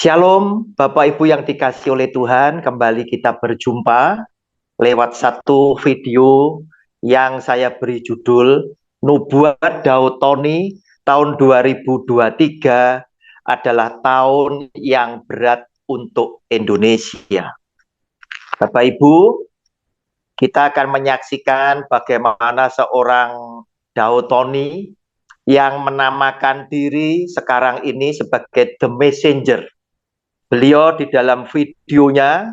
Shalom, Bapak Ibu yang dikasihi oleh Tuhan, kembali kita berjumpa lewat satu video yang saya beri judul Nubuat Daud Tony tahun 2023 adalah tahun yang berat untuk Indonesia. Bapak Ibu, kita akan menyaksikan bagaimana seorang Daud Tony yang menamakan diri sekarang ini sebagai The Messenger. Beliau di dalam videonya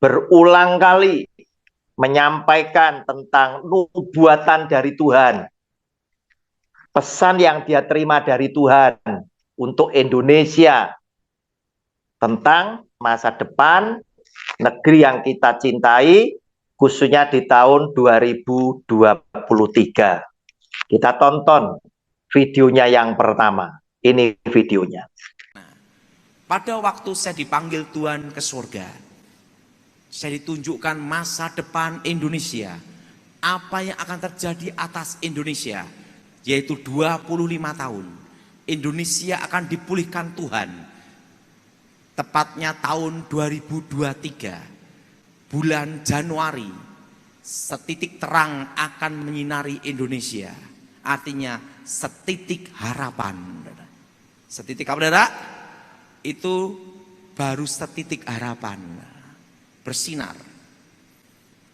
berulang kali menyampaikan tentang nubuatan dari Tuhan. Pesan yang dia terima dari Tuhan untuk Indonesia tentang masa depan negeri yang kita cintai, khususnya di tahun 2023. Kita tonton videonya yang pertama. Ini videonya. Pada waktu saya dipanggil Tuhan ke surga, saya ditunjukkan masa depan Indonesia. Apa yang akan terjadi atas Indonesia, yaitu 25 tahun. Indonesia akan dipulihkan Tuhan. Tepatnya tahun 2023, bulan Januari, setitik terang akan menyinari Indonesia. Artinya setitik harapan. Setitik apa, saudara? Itu baru setitik harapan bersinar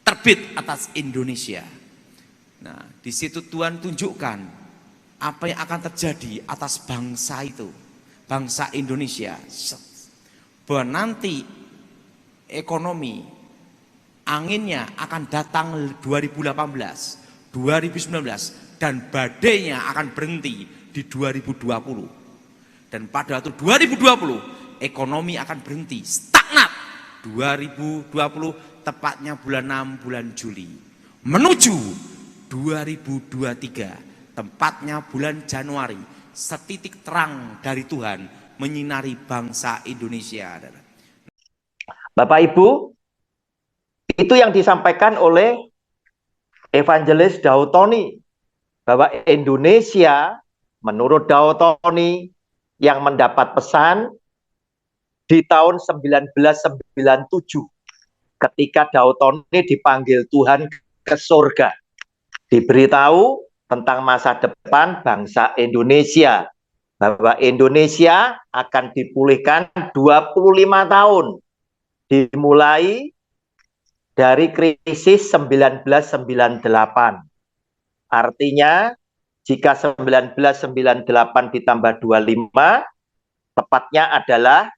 terbit atas Indonesia. Nah, di situ Tuhan tunjukkan apa yang akan terjadi atas bangsa itu, bangsa Indonesia. Bahwa nanti ekonomi anginnya akan datang 2018, 2019 dan badainya akan berhenti di 2020. Dan pada waktu 2020 ekonomi akan berhenti, stagnat. 2020 tepatnya bulan 6, bulan Juli. Menuju 2023 tepatnya bulan Januari, setitik terang dari Tuhan menyinari bangsa Indonesia. Bapak Ibu, itu yang disampaikan oleh Evangelis Daud Tony, bahwa Indonesia menurut Daud Tony yang mendapat pesan di tahun 1997 ketika Daud Tony dipanggil Tuhan ke surga, diberitahu tentang masa depan bangsa Indonesia, bahwa Indonesia akan dipulihkan 25 tahun dimulai dari krisis 1998. Artinya jika 1998 ditambah 25, tepatnya adalah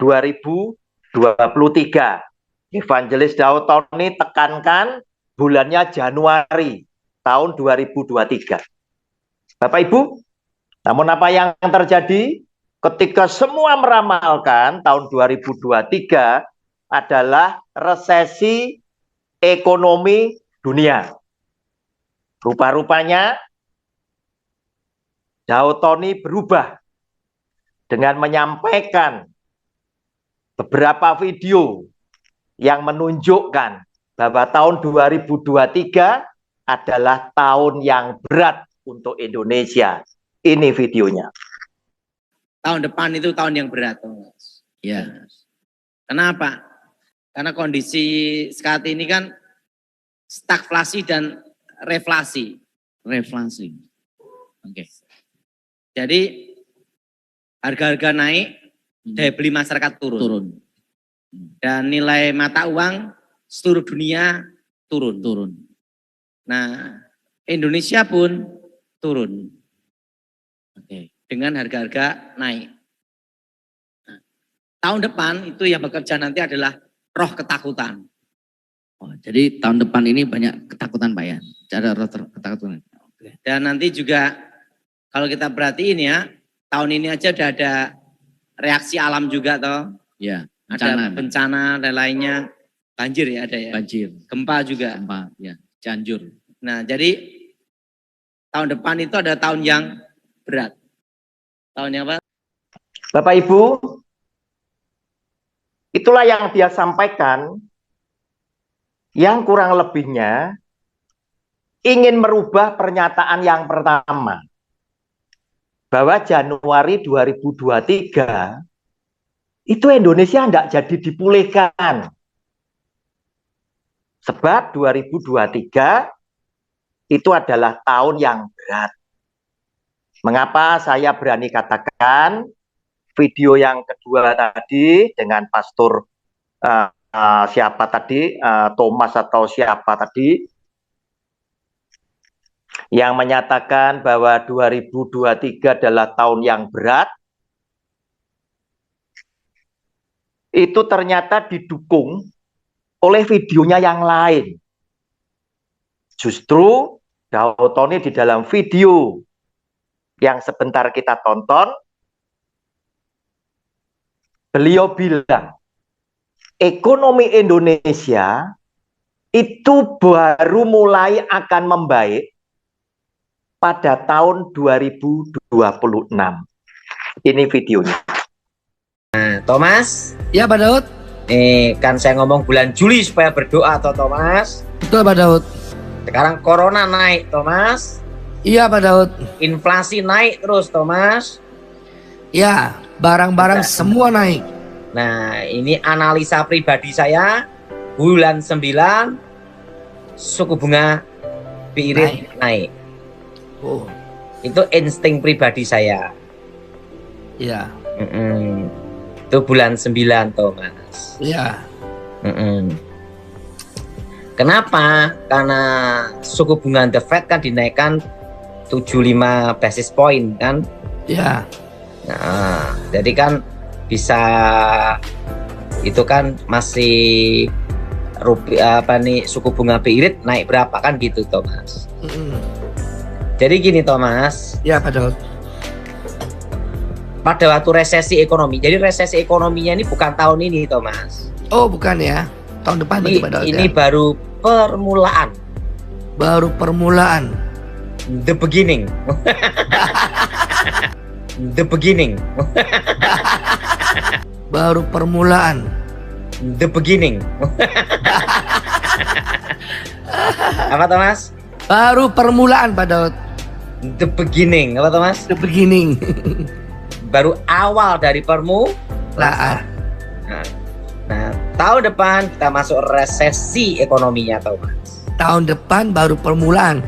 2023. Evangelis Daud Tony tekankan bulannya Januari tahun 2023. Bapak Ibu, namun apa yang terjadi ketika semua meramalkan tahun 2023 adalah resesi ekonomi dunia. Rupa-rupanya Daud Tony berubah dengan menyampaikan beberapa video yang menunjukkan bahwa tahun 2023 adalah tahun yang berat untuk Indonesia. Ini videonya. Tahun depan itu tahun yang berat, Mas. Ya. Kenapa? Karena kondisi saat ini kan stagflasi dan reflasi. Reflasi. Oke. Jadi harga-harga naik, daya beli masyarakat turun. Dan nilai mata uang seluruh dunia turun. Nah, Indonesia pun turun. Oke. Dengan harga-harga naik. Nah, tahun depan itu yang bekerja nanti adalah roh ketakutan. Oh, jadi tahun depan ini banyak ketakutan Pak ya? Ada roh ketakutan. Dan nanti juga kalau kita perhatiin ya, tahun ini aja udah ada reaksi alam juga toh. Ya, ada bencana dan lainnya. Banjir ya ada ya. Banjir. Gempa juga. Gempa, ya. Cianjur. Nah, jadi tahun depan itu ada tahun yang berat. Tahun yang apa? Bapak Ibu, itulah yang dia sampaikan, yang kurang lebihnya ingin merubah pernyataan yang pertama, bahwa Januari 2023 itu Indonesia tidak jadi dipulihkan. Sebab 2023 itu adalah tahun yang berat. Mengapa saya berani katakan video yang kedua tadi dengan pastor siapa tadi, Thomas atau siapa tadi, yang menyatakan bahwa 2023 adalah tahun yang berat, itu ternyata didukung oleh videonya yang lain. Justru Daud Tony di dalam video yang sebentar kita tonton, beliau bilang, ekonomi Indonesia itu baru mulai akan membaik pada tahun 2026. Ini videonya. Nah, Thomas. Ya Pak Daud. Kan saya ngomong bulan Juli supaya berdoa toh Thomas. Betul Pak Daud. Sekarang corona naik Thomas. Iya Pak Daud. Inflasi naik terus Thomas. Ya, barang-barang semua naik. Nah, ini analisa pribadi saya. Bulan 9 suku bunga BI rate naik. Oh, Itu insting pribadi saya. iya. Itu bulan 9 Thomas. Iya. Kenapa? Karena suku bunga The Fed kan dinaikkan 75 basis point kan. Iya. Nah, jadi kan bisa itu kan masih suku bunga BI rate naik berapa kan gitu Thomas. Jadi gini Thomas. Iya Pak Daud. Pada waktu resesi ekonomi. Jadi resesi ekonominya ini bukan tahun ini Thomas. Oh bukan ya, tahun depan Ini, Pak Daud, ini ya? baru permulaan. Baru permulaan. The beginning. The beginning. Baru permulaan. The beginning. Apa Thomas? Baru permulaan Pak Daud. The beginning. Apa Thomas? The beginning. Baru awal dari permulaan. Nah, tahun depan kita masuk resesi ekonominya Thomas. Tahun depan baru permulaan.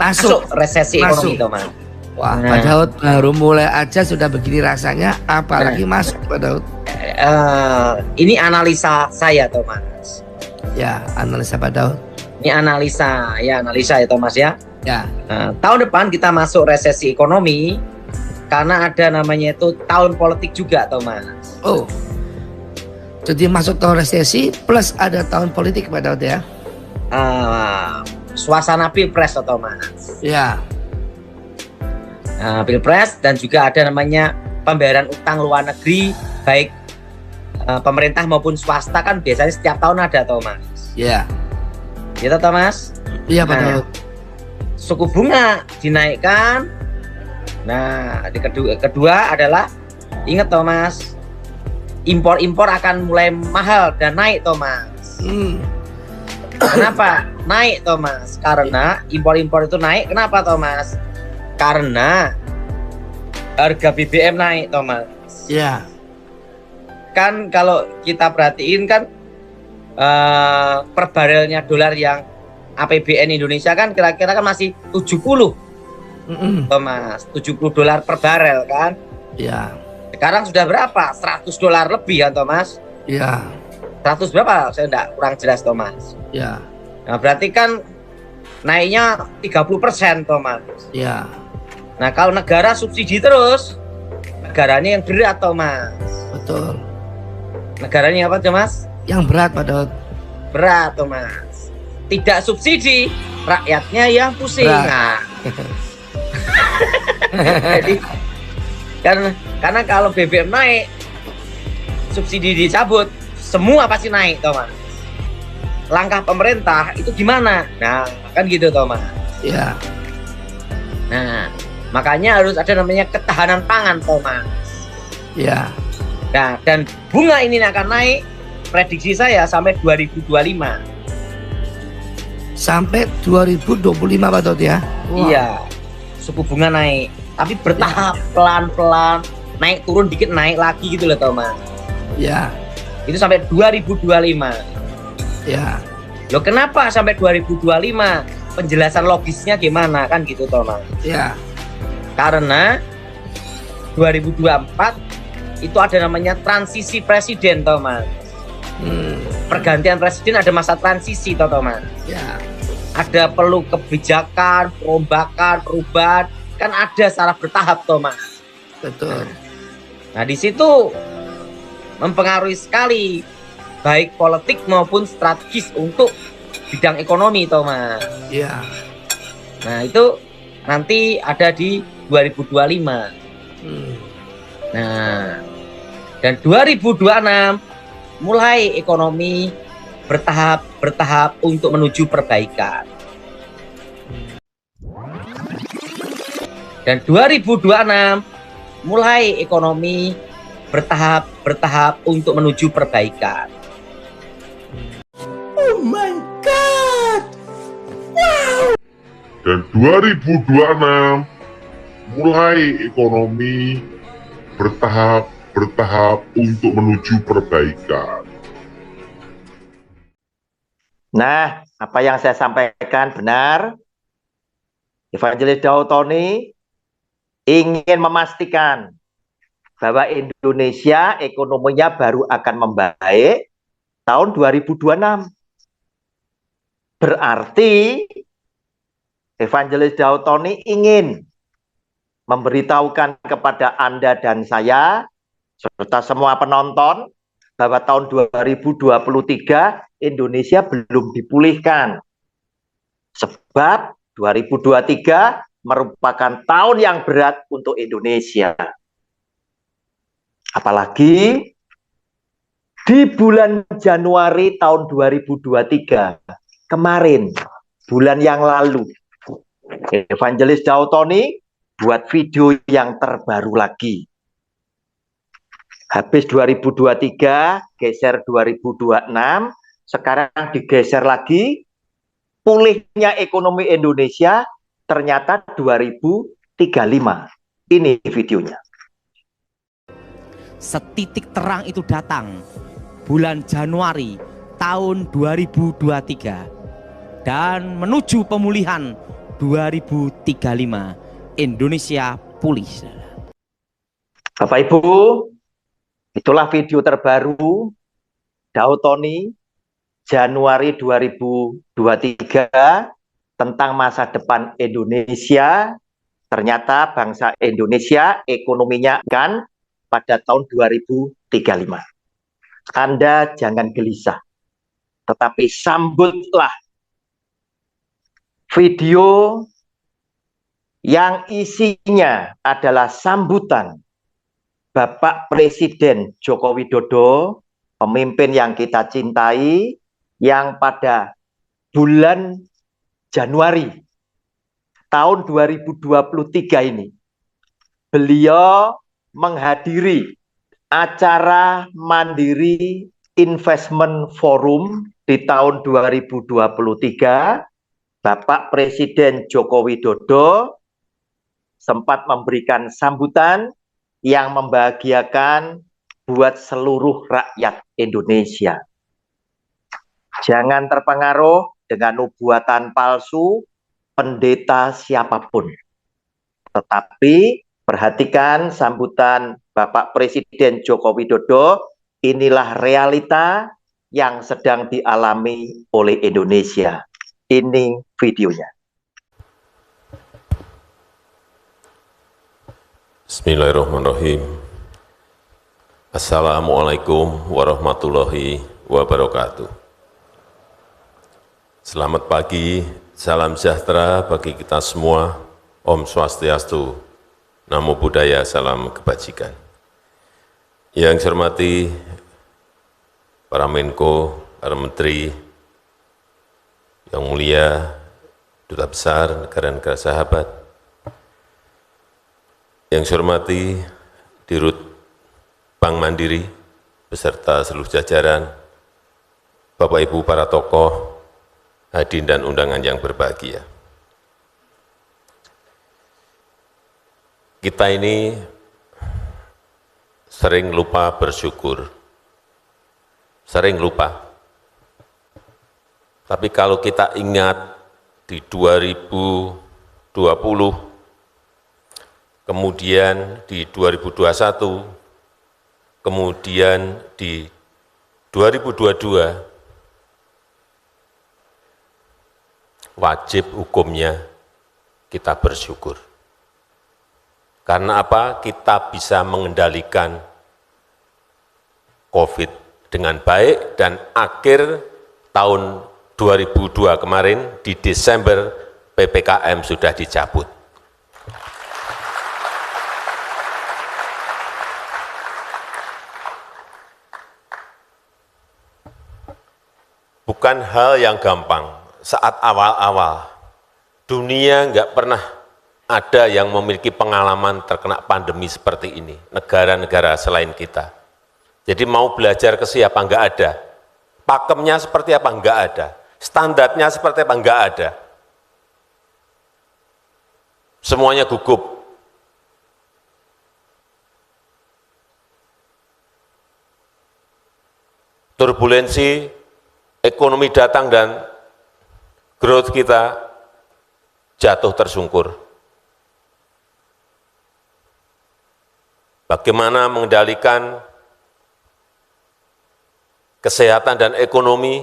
Masuk resesi ekonomi Thomas. Wah, Pak Daud baru mulai aja sudah begini rasanya, apalagi masuk Pak Daud. Ini analisa saya Thomas. Ya, analisa Pak Daud. Ini analisa ya Thomas ya. Ya. Tahun depan kita masuk resesi ekonomi karena ada namanya itu tahun politik juga Thomas. Oh. Jadi masuk tahun resesi plus ada tahun politik Pak Daud ya. Suasana pilpres Thomas. Ya. Pilpres dan juga ada namanya pembayaran utang luar negeri baik pemerintah maupun swasta kan biasanya setiap tahun ada Thomas. Ya. Gitu Thomas. Iya Pak Daud. Suku bunga dinaikkan. Nah, kedua adalah ingat Thomas, impor akan mulai mahal dan naik Thomas. Kenapa naik Thomas? Karena impor itu naik. Kenapa Thomas? Karena harga BBM naik Thomas. Ya. Kan kalau kita perhatiin kan per barelnya dolar yang APBN Indonesia kan kira-kira kan masih 70 Thomas, 70 dolar per barel kan. Ya. Sekarang sudah berapa? 100 dolar lebih kan Thomas. Ya. 100 berapa? Saya enggak kurang jelas Thomas. Ya. Nah berarti kan naiknya 30% Thomas. Ya. Nah kalau negara subsidi terus, negaranya yang berat Thomas. Betul. Negaranya apa Thomas? Yang berat Pak Daud. Berat Thomas. Tidak subsidi, rakyatnya yang pusing. Nah. Jadi karena kalau BBM naik, subsidi dicabut, semua pasti naik Thomas. Langkah pemerintah itu gimana? Nah kan gitu Thomas. Ya. Nah makanya harus ada namanya ketahanan pangan Thomas. Ya. Nah dan bunga ini akan naik, prediksi saya sampai 2025. Sampai 2025 Pak Daud ya. Wow. Iya, suku bunga naik, tapi bertahap pelan-pelan naik turun dikit naik lagi gitu loh Thomas. Ya, Itu sampai 2025. ya. Loh kenapa sampai 2025? Penjelasan logisnya gimana kan gitu Thomas. Ya, Karena 2024 itu ada namanya transisi presiden Thomas. Pergantian presiden ada masa transisi Thomas. ya, Ada perlu kebijakan, perombakan, perubahan, kan ada secara bertahap Thomas. betul. Nah di situ mempengaruhi sekali baik politik maupun strategis untuk bidang ekonomi Thomas. Ya, Nah itu nanti ada di 2025. Nah dan 2026 mulai ekonomi bertahap untuk menuju perbaikan. Dan 2026 mulai ekonomi bertahap untuk menuju perbaikan. Dan 2026 mulai ekonomi bertahap untuk menuju perbaikan. Nah, apa yang saya sampaikan benar. Evangelis Daud-Tony ingin memastikan bahwa Indonesia ekonominya baru akan membaik tahun 2026. Berarti Evangelis Daud-Tony ingin memberitahukan kepada Anda dan saya serta semua penonton bahwa tahun 2023 Indonesia belum dipulihkan. Sebab 2023 merupakan tahun yang berat untuk Indonesia. Apalagi di bulan Januari tahun 2023 kemarin, bulan yang lalu, Evangelis Daud-Tony buat video yang terbaru lagi. Habis 2023, geser 2026, sekarang digeser lagi, pulihnya ekonomi Indonesia ternyata 2035. Ini videonya. Setitik terang itu datang bulan Januari tahun 2023 dan menuju pemulihan 2035 Indonesia pulih. Bapak Ibu, itulah video terbaru Daud-Tony Januari 2023 tentang masa depan Indonesia. Ternyata bangsa Indonesia ekonominya akan pada tahun 2035. Anda jangan gelisah, tetapi sambutlah video yang isinya adalah sambutan Bapak Presiden Joko Widodo, pemimpin yang kita cintai, yang pada bulan Januari tahun 2023 ini beliau menghadiri acara Mandiri Investment Forum di tahun 2023. Bapak Presiden Joko Widodo sempat memberikan sambutan yang membahagiakan buat seluruh rakyat Indonesia. Jangan terpengaruh dengan nubuatan palsu pendeta siapapun. Tetapi perhatikan sambutan Bapak Presiden Joko Widodo, inilah realita yang sedang dialami oleh Indonesia. Ini videonya. Bismillahirrahmanirrahim. Assalamualaikum warahmatullahi wabarakatuh. Selamat pagi, salam sejahtera bagi kita semua. Om Swastiastu, Namo Buddhaya, salam kebajikan. Yang saya hormati para Menko, para Menteri, yang mulia, Duta Besar negara-negara sahabat, yang saya hormati Dirut Bank Mandiri beserta seluruh jajaran, Bapak Ibu para tokoh, hadirin dan undangan yang berbahagia. Kita ini sering lupa bersyukur, sering lupa. Tapi kalau kita ingat di 2020, kemudian di 2021, kemudian di 2022, wajib hukumnya kita bersyukur. Karena apa? Kita bisa mengendalikan COVID dengan baik dan akhir tahun 2002 kemarin di Desember PPKM sudah dicabut. Bukan hal yang gampang. Saat awal-awal, dunia nggak pernah ada yang memiliki pengalaman terkena pandemi seperti ini, negara-negara selain kita. Jadi mau belajar ke siapa? Nggak ada. Pakemnya seperti apa? Nggak ada. Standarnya seperti apa? Nggak ada. Semuanya gugup. Turbulensi, ekonomi datang dan growth kita jatuh tersungkur. Bagaimana mengendalikan kesehatan dan ekonomi,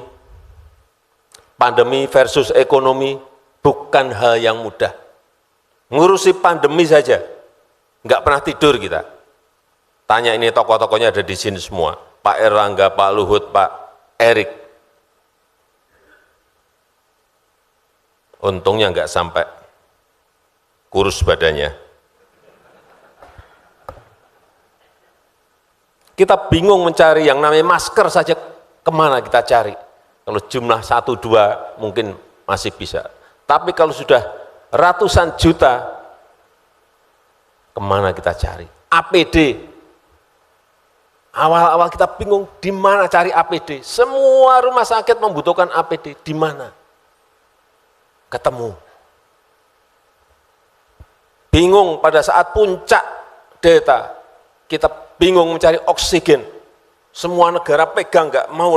pandemi versus ekonomi, bukan hal yang mudah. Ngurusi pandemi saja, nggak pernah tidur kita. Tanya ini tokoh-tokohnya ada di sini semua, Pak Erlangga, Pak Luhut, Pak Erik. Untungnya nggak sampai kurus badannya. Kita bingung mencari yang namanya masker saja, kemana kita cari? Kalau jumlah 1-2 mungkin masih bisa. Tapi kalau sudah ratusan juta, kemana kita cari? APD. Awal-awal kita bingung, di mana cari APD? Semua rumah sakit membutuhkan APD, di mana? Ketemu. Bingung pada saat puncak delta, kita bingung mencari oksigen. Semua negara pegang, nggak mau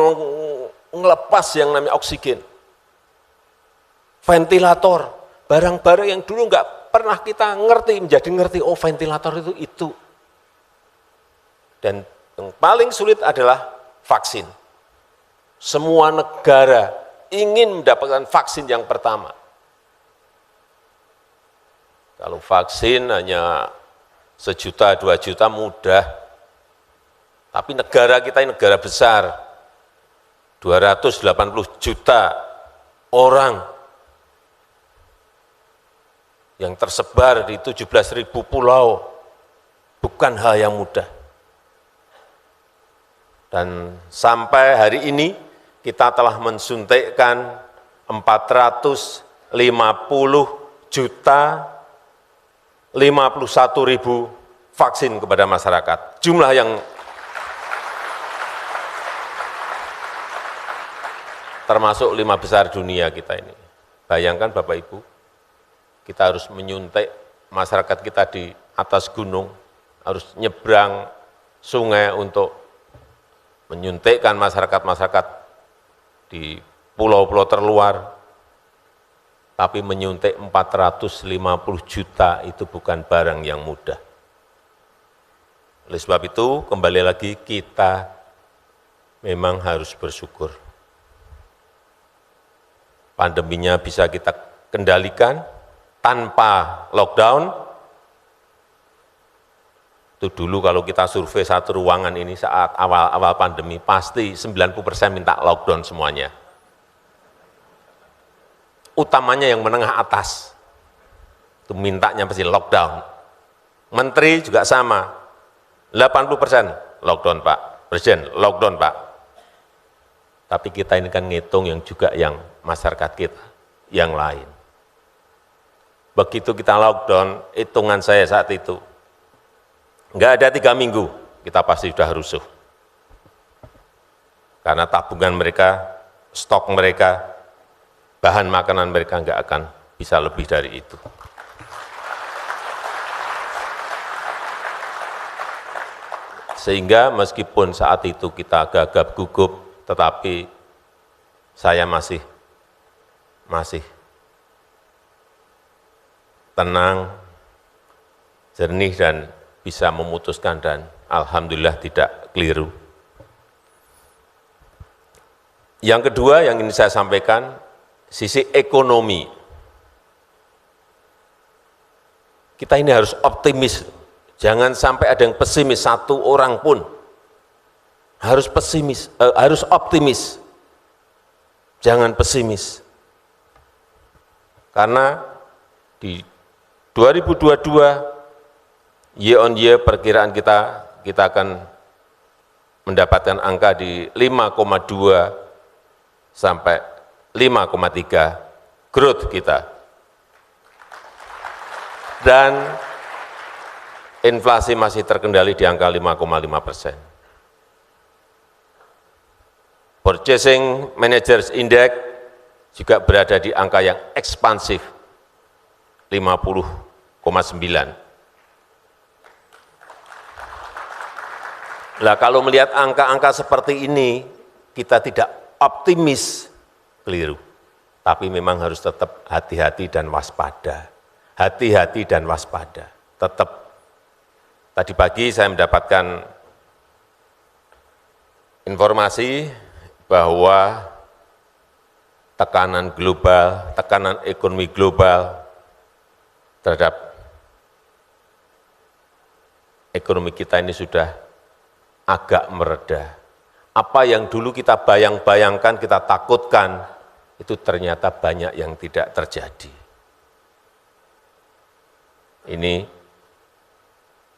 ngelepas yang namanya oksigen. Ventilator, barang-barang yang dulu nggak pernah kita ngerti, menjadi ngerti, oh ventilator itu. Dan yang paling sulit adalah vaksin. Semua negara ingin mendapatkan vaksin yang pertama. Kalau vaksin hanya 1 juta, 2 juta mudah. Tapi negara kita ini negara besar, 280 juta orang yang tersebar di 17.000 pulau, bukan hal yang mudah. Dan sampai hari ini kita telah mensuntikkan 450 juta 51.000 vaksin kepada masyarakat. Jumlah yang termasuk 5 besar dunia kita ini. Bayangkan Bapak Ibu, kita harus menyuntik masyarakat kita di atas gunung, harus nyebrang sungai untuk menyuntikkan masyarakat-masyarakat di pulau-pulau terluar. Tapi menyuntik 450 juta itu bukan barang yang mudah. Oleh sebab itu, kembali lagi kita memang harus bersyukur. Pandeminya bisa kita kendalikan tanpa lockdown. Itu dulu kalau kita survei satu ruangan ini saat awal-awal pandemi, pasti 90% minta lockdown semuanya. Utamanya yang menengah atas, itu mintanya pasti lockdown. Menteri juga sama, 80% lockdown Pak, Presiden lockdown Pak. Tapi kita ini kan ngitung yang juga yang masyarakat kita, yang lain. Begitu kita lockdown, hitungan saya saat itu, nggak ada 3 minggu, kita pasti sudah rusuh. Karena tabungan mereka, stok mereka, bahan makanan mereka nggak akan bisa lebih dari itu. Sehingga meskipun saat itu kita gagap gugup, tetapi saya masih tenang, jernih, dan bisa memutuskan, dan alhamdulillah tidak keliru. Yang kedua yang ingin saya sampaikan, sisi ekonomi. Kita ini harus optimis, jangan sampai ada yang pesimis, satu orang pun. Harus harus optimis, jangan pesimis. Karena di 2022 year on year perkiraan kita akan mendapatkan angka di 5,2 sampai 5,3 growth kita. Dan inflasi masih terkendali di angka 5,5%. Purchasing Managers Index juga berada di angka yang ekspansif, 50,9. Nah, kalau melihat angka-angka seperti ini, kita tidak optimis, keliru. Tapi memang harus tetap hati-hati dan waspada. Hati-hati dan waspada. Tetap. Tadi pagi saya mendapatkan informasi bahwa tekanan global, tekanan ekonomi global terhadap ekonomi kita ini sudah agak mereda. Apa yang dulu kita bayang-bayangkan, kita takutkan, itu ternyata banyak yang tidak terjadi. Ini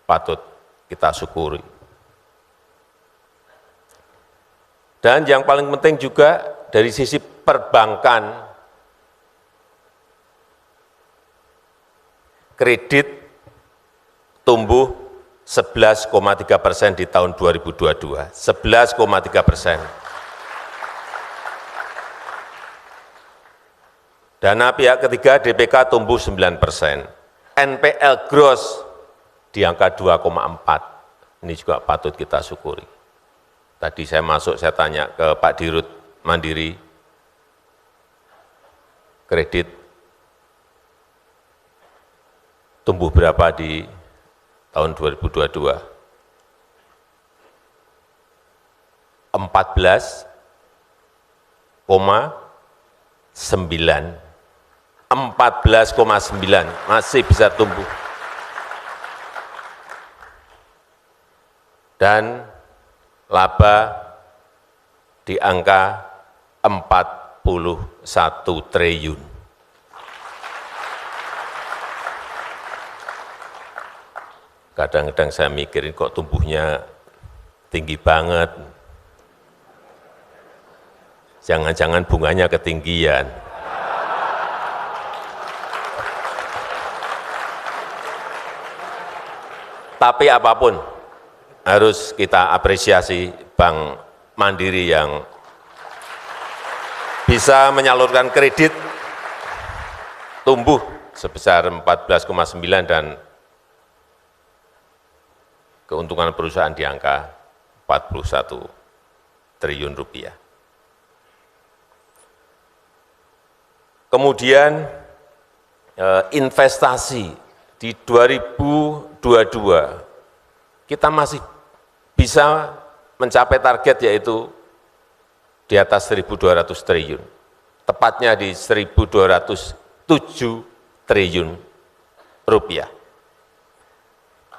patut kita syukuri. Dan yang paling penting juga dari sisi perbankan, kredit tumbuh 11,3% di tahun 2022, 11,3%. Dana pihak ketiga DPK tumbuh 9%. NPL gross di angka 2,4. Ini juga patut kita syukuri. Tadi saya masuk, saya tanya ke Pak Dirut Mandiri, kredit tumbuh berapa di tahun 2022? 14,9. 14,9 masih bisa tumbuh. Dan laba di angka 41 triliun. Kadang-kadang saya mikirin kok tumbuhnya tinggi banget. Jangan-jangan bunganya ketinggian. Tapi apapun, harus kita apresiasi Bank Mandiri yang bisa menyalurkan kredit tumbuh sebesar 14,9 dan keuntungan perusahaan di angka 41 triliun rupiah. Kemudian investasi di 2022 kita masih bisa mencapai target, yaitu di atas 1.200 triliun, tepatnya di 1.207 triliun rupiah.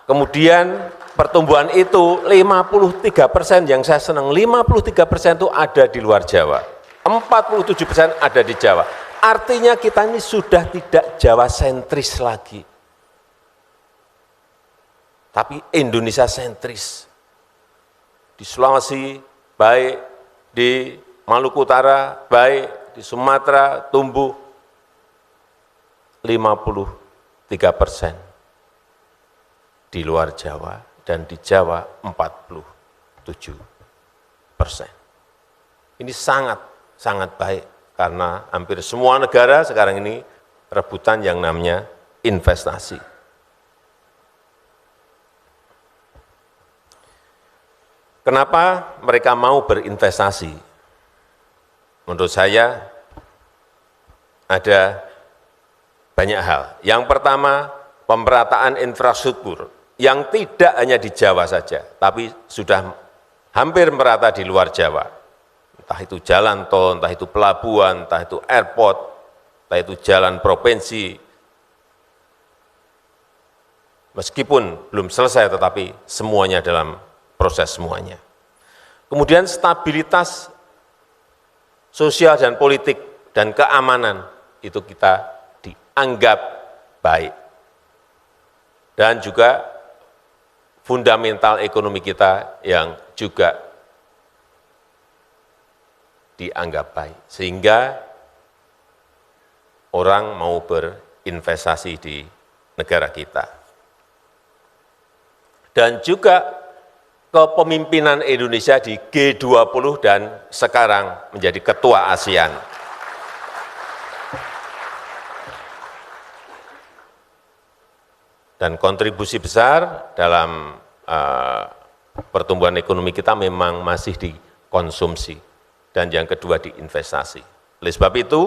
Kemudian pertumbuhan itu 53%, yang saya senang 53% itu ada di luar Jawa, 47% ada di Jawa. Artinya kita ini sudah tidak Jawa sentris lagi, tapi Indonesia sentris. Di Sulawesi, baik di Maluku Utara, baik di Sumatera, tumbuh 53%. Di luar Jawa dan di Jawa 47%. Ini sangat baik, karena hampir semua negara sekarang ini rebutan yang namanya investasi. Kenapa mereka mau berinvestasi? Menurut saya ada banyak hal. Yang pertama, pemerataan infrastruktur yang tidak hanya di Jawa saja, tapi sudah hampir merata di luar Jawa. Entah itu jalan tol, entah itu pelabuhan, entah itu airport, entah itu jalan provinsi. Meskipun belum selesai, tetapi semuanya dalam proses semuanya. Kemudian stabilitas sosial dan politik dan keamanan itu kita dianggap baik. Dan juga fundamental ekonomi kita yang juga dianggap baik. Sehingga orang mau berinvestasi di negara kita. Dan juga kepemimpinan Indonesia di G20 dan sekarang menjadi ketua ASEAN. Dan kontribusi besar dalam pertumbuhan ekonomi kita memang masih di konsumsi. Dan yang kedua di investasi. Oleh sebab itu,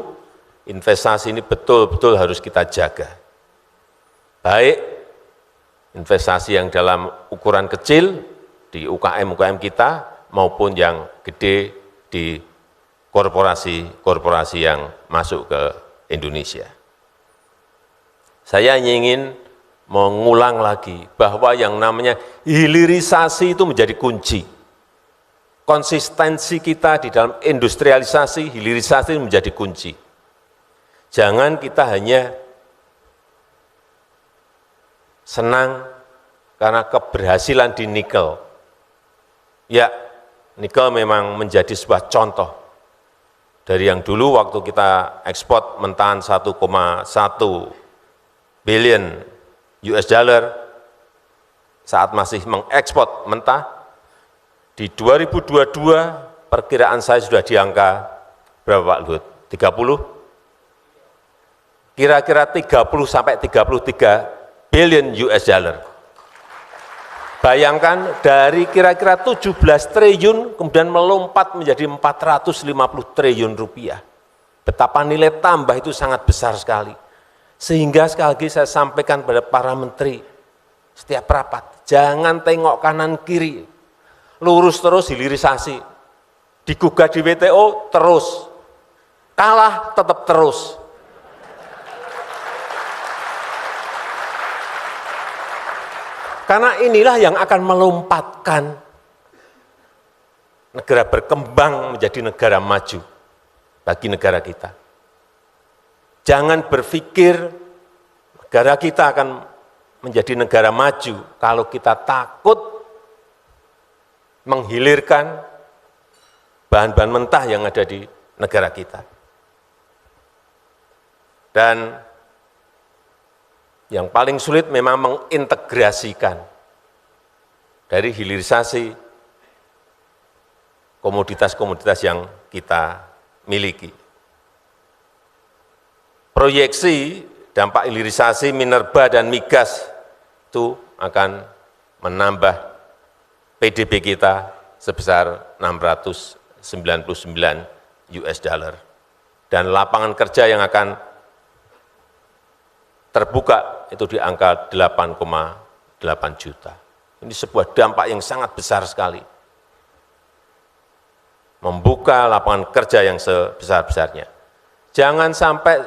investasi ini betul-betul harus kita jaga. Baik investasi yang dalam ukuran kecil, di UKM-UKM kita, maupun yang gede di korporasi-korporasi yang masuk ke Indonesia. Saya ingin mengulang lagi bahwa yang namanya hilirisasi itu menjadi kunci. Konsistensi kita di dalam industrialisasi, hilirisasi menjadi kunci. Jangan kita hanya senang karena keberhasilan di nikel. Ya, nikel memang menjadi sebuah contoh. Dari yang dulu waktu kita ekspor mentahan 1,1 billion US dollar, saat masih mengekspor mentah, di 2022 perkiraan saya sudah di angka berapa Pak Luhut? 30? Kira-kira 30 sampai 33 billion US dollar. Bayangkan dari kira-kira 17 triliun kemudian melompat menjadi 450 triliun rupiah. Betapa nilai tambah itu sangat besar sekali. Sehingga sekali lagi saya sampaikan pada para menteri setiap rapat, jangan tengok kanan kiri, lurus terus hilirisasi. Digugat di WTO terus, kalah tetap terus. Karena inilah yang akan melompatkan negara berkembang menjadi negara maju bagi negara kita. Jangan berpikir negara kita akan menjadi negara maju kalau kita takut menghilirkan bahan-bahan mentah yang ada di negara kita. Dan yang paling sulit memang mengintegrasikan dari hilirisasi komoditas-komoditas yang kita miliki. Proyeksi dampak hilirisasi minerba dan migas itu akan menambah PDB kita sebesar 699 US dollar. Dan lapangan kerja yang akan terbuka itu di angka 8,8 juta. Ini sebuah dampak yang sangat besar sekali. Membuka lapangan kerja yang sebesar-besarnya. Jangan sampai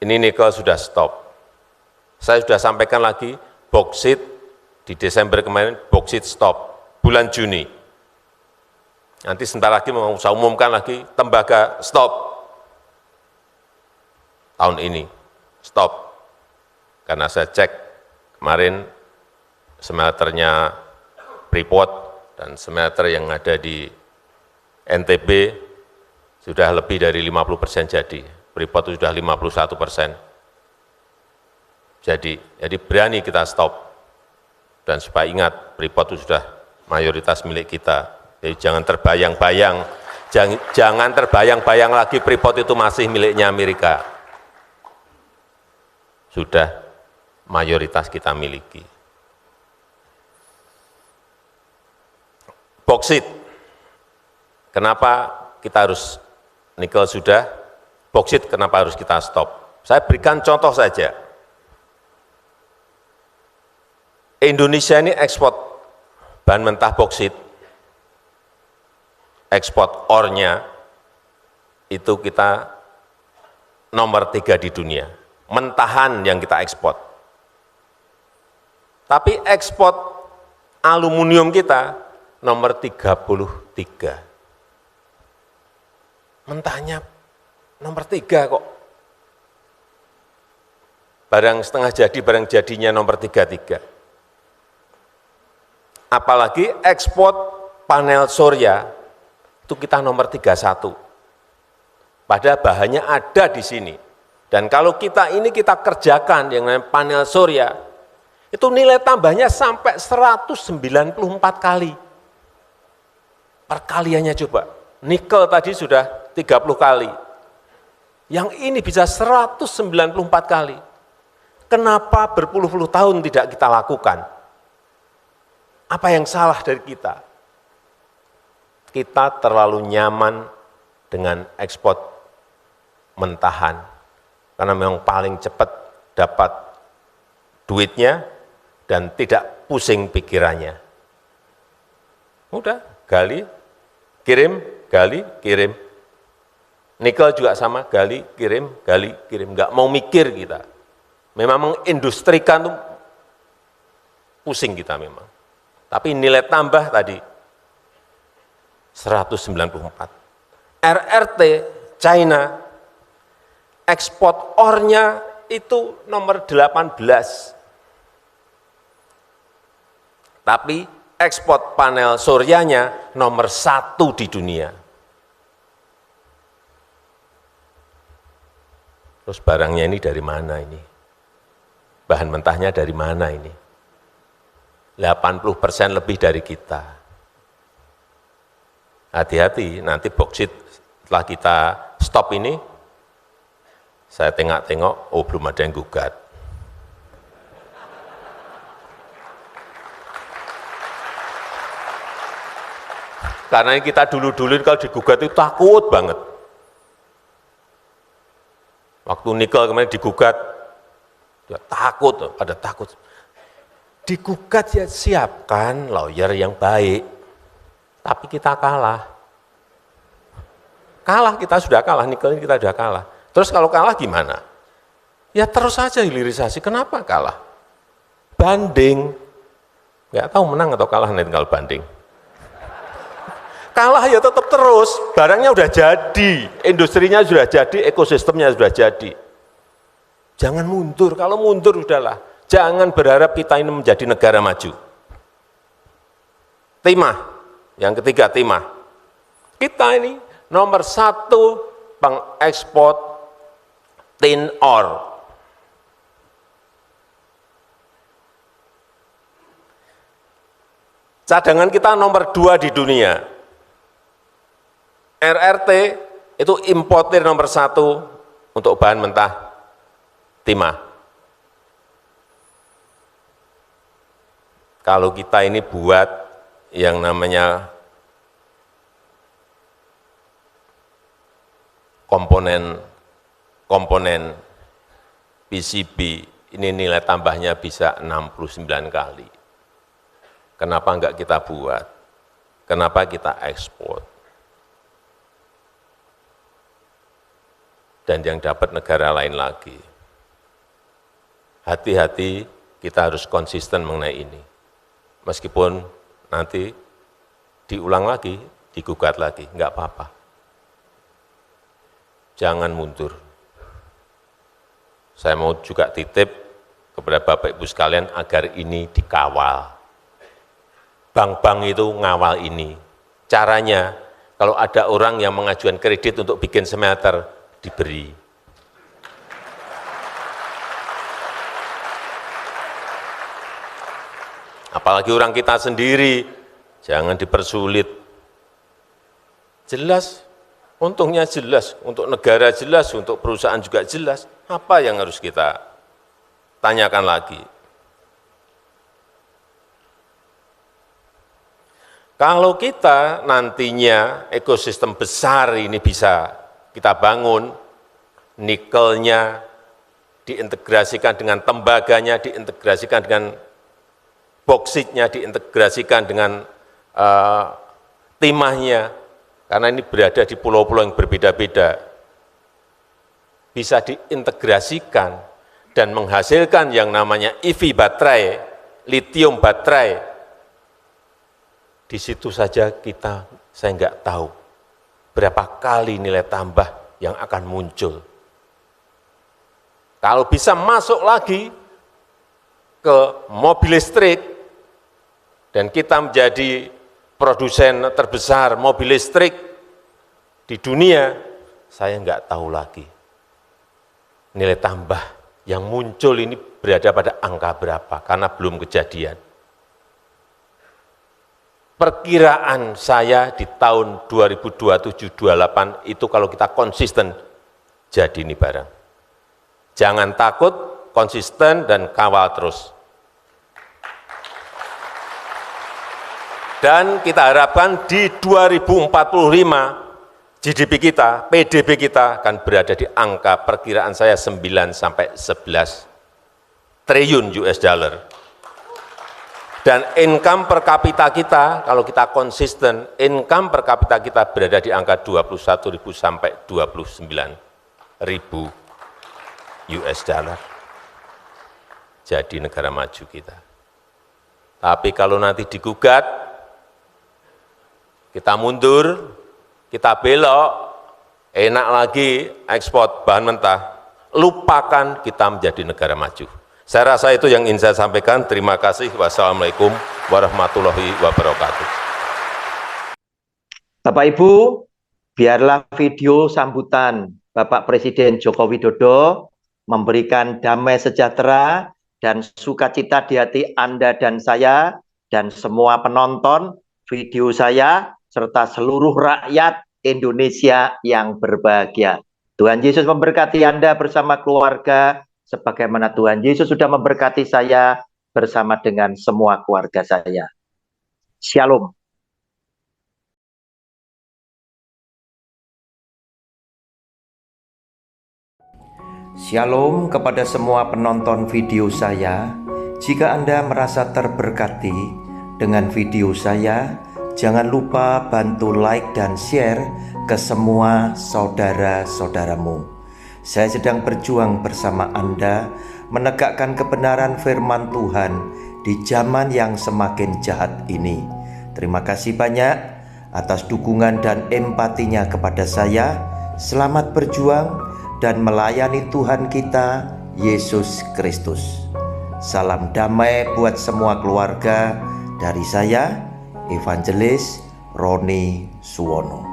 ini nikel sudah stop. Saya sudah sampaikan lagi, boksit di Desember kemarin, boksit stop, bulan Juni. Nanti sebentar lagi mau saya umumkan lagi, tembaga stop. Tahun ini, stop. Karena saya cek kemarin smelternya Freeport dan smelter yang ada di NTB sudah lebih dari 50% jadi. Freeport itu sudah 51%. Jadi berani kita stop. Dan supaya ingat, Freeport itu sudah mayoritas milik kita. Jadi jangan terbayang-bayang, jangan terbayang-bayang lagi Freeport itu masih miliknya Amerika. Sudah mayoritas kita miliki. Boksit. Kenapa kita harus nikel sudah, boksit kenapa harus kita stop? Saya berikan contoh saja. Indonesia ini ekspor bahan mentah boksit, ekspor ornya itu kita nomor 3 di dunia, mentahan yang kita ekspor. Tapi ekspor aluminium kita nomor 33. Mentahnya nomor 3 kok. Barang setengah jadi, barang jadinya nomor 33. Apalagi ekspor panel surya, itu kita nomor 31. Padahal bahannya ada di sini. Dan kalau kita kerjakan yang namanya panel surya, itu nilai tambahnya sampai 194 kali. Perkaliannya coba. Nikel tadi sudah 30 kali. Yang ini bisa 194 kali. Kenapa berpuluh-puluh tahun tidak kita lakukan? Apa yang salah dari kita? Kita terlalu nyaman dengan ekspor mentahan. Karena memang paling cepat dapat duitnya dan tidak pusing pikirannya. Udah, gali, kirim, gali, kirim. Nikel juga sama, gali, kirim, nggak mau mikir kita. Memang mengindustrikan tuh pusing kita memang. Tapi nilai tambah tadi 194. RRT China ekspor ornya itu nomor 18. Tapi ekspor panel suryanya nomor 1 di dunia. Terus barangnya ini dari mana ini? Bahan mentahnya dari mana ini? 80% lebih dari kita. Hati-hati, nanti boksit setelah kita stop ini, saya tengok-tengok, oh belum ada yang gugat. Karena kita dulu-dulu kalau digugat itu takut banget. Waktu nikel kemarin digugat, takut, pada takut. Digugat ya siapkan lawyer yang baik, tapi kita kalah. Kalah, kita sudah kalah, nikel ini kita sudah kalah. Terus kalau kalah gimana? Ya terus saja hilirisasi, kenapa kalah? Banding, nggak tahu menang atau kalah nanti kalau banding. Kalah ya tetap terus, barangnya sudah jadi, industrinya sudah jadi, ekosistemnya sudah jadi. Jangan mundur, kalau mundur udahlah. Jangan berharap kita ini menjadi negara maju. Timah, yang ketiga timah. Kita ini nomor 1 pengekspor tin ore. Cadangan kita nomor 2 di dunia. RRT itu importir nomor 1 untuk bahan mentah timah. Kalau kita ini buat yang namanya komponen PCB, ini nilai tambahnya bisa 69 kali. Kenapa enggak kita buat? Kenapa kita ekspor? Dan yang dapat negara lain lagi. Hati-hati, kita harus konsisten mengenai ini. Meskipun nanti diulang lagi, digugat lagi, enggak apa-apa. Jangan mundur. Saya mau juga titip kepada Bapak Ibu sekalian agar ini dikawal. Bank-bank itu ngawal ini. Caranya, kalau ada orang yang mengajukan kredit untuk bikin smelter, diberi. Apalagi orang kita sendiri, jangan dipersulit. Jelas, untungnya jelas, untuk negara jelas, untuk perusahaan juga jelas. Apa yang harus kita tanyakan lagi? Kalau kita nantinya ekosistem besar ini bisa kita bangun, nikelnya diintegrasikan dengan tembaganya, diintegrasikan dengan boksitnya, diintegrasikan dengan timahnya, karena ini berada di pulau-pulau yang berbeda-beda, bisa diintegrasikan dan menghasilkan yang namanya EV baterai, lithium baterai. Di situ saja saya nggak tahu berapa kali nilai tambah yang akan muncul. Kalau bisa masuk lagi ke mobil listrik, dan kita menjadi produsen terbesar mobil listrik di dunia, saya nggak tahu lagi nilai tambah yang muncul ini berada pada angka berapa, karena belum kejadian. Perkiraan saya di tahun 2027-28 itu kalau kita konsisten, jadi ini barang. Jangan takut, konsisten dan kawal terus. Dan kita harapkan di 2045 GDP kita, PDB kita akan berada di angka perkiraan saya 9 sampai 11 triliun US dollar. Dan income per kapita kita, kalau kita konsisten, income per kapita kita berada di angka 21.000 sampai 29.000 US dollar. Jadi negara maju kita. Tapi kalau nanti digugat, kita mundur, kita belok, enak lagi ekspor bahan mentah, lupakan kita menjadi negara maju. Saya rasa itu yang ingin saya sampaikan. Terima kasih. Wassalamualaikum warahmatullahi wabarakatuh. Bapak Ibu, biarlah video sambutan Bapak Presiden Joko Widodo memberikan damai sejahtera dan sukacita di hati Anda dan saya dan semua penonton video saya serta seluruh rakyat Indonesia yang berbahagia. Tuhan Yesus memberkati Anda bersama keluarga, sebagaimana Tuhan Yesus sudah memberkati saya bersama dengan semua keluarga saya. Shalom. Shalom kepada semua penonton video saya. Jika Anda merasa terberkati dengan video saya, jangan lupa bantu like dan share ke semua saudara-saudaramu. Saya sedang berjuang bersama Anda menegakkan kebenaran firman Tuhan di zaman yang semakin jahat ini. Terima kasih banyak atas dukungan dan empatinya kepada saya. Selamat berjuang dan melayani Tuhan kita, Yesus Kristus. Salam damai buat semua keluarga dari saya, Evangelis Roni Suwono.